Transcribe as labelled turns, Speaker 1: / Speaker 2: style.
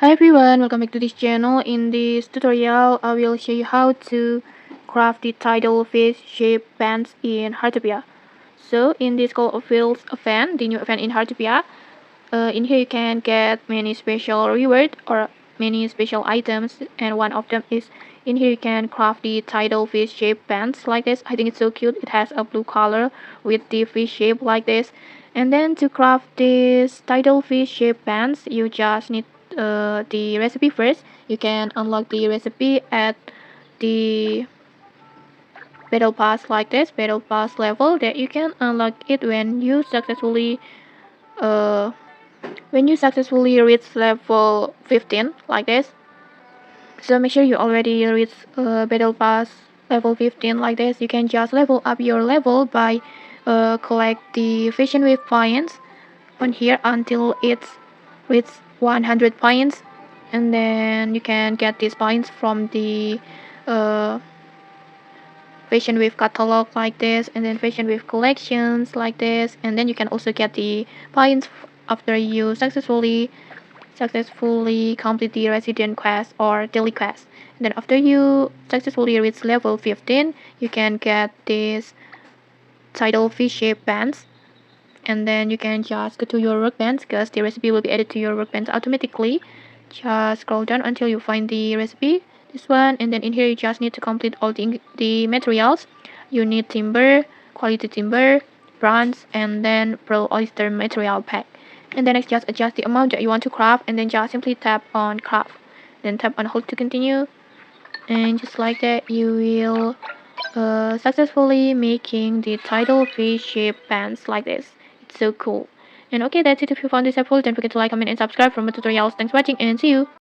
Speaker 1: Hi everyone, welcome back to this channel. In this tutorial, I will show you how to craft the Tidal fish shape pants in Heartopia. So in this Call of Fields event, the new event in Heartopia, in here you can get many special reward or many special items, and one of them is in here you can craft the Tidal fish shape pants like this. I think it's so cute. It has a blue color with the fish shape like this. And then to craft this Tidal fish shape pants, you just need the recipe first. You can unlock the recipe at the battle pass like this, battle pass level, that you can unlock it uh, when you successfully reach level 15 like this. So make sure you already reach battle pass level 15 like this. You can just level up your level by collect the vision wave points on here until it's reach 100 points, and then you can get these points from the uh, fashion wave catalog like this, and then fashion wave collections like this, and then you can also get the points after you successfully complete the resident quest or daily quest. And then after you successfully reach level 15, you can get this Tidal fish shape bands, and then you can just go to your workbench because the recipe will be added to your workbench automatically. Just scroll down until you find the recipe, this one, and then in here you just need to complete all the materials. You need timber, quality timber, bronze, and then pearl oyster material pack. And then next, just adjust the amount that you want to craft, and then just simply tap on craft, then tap on hold to continue, and just like that you will successfully making the Tidal fish shape pants like this. It's so cool. And okay, that's it. If you found this helpful, don't forget to like, comment, and subscribe for more tutorials. Thanks for watching, and see you.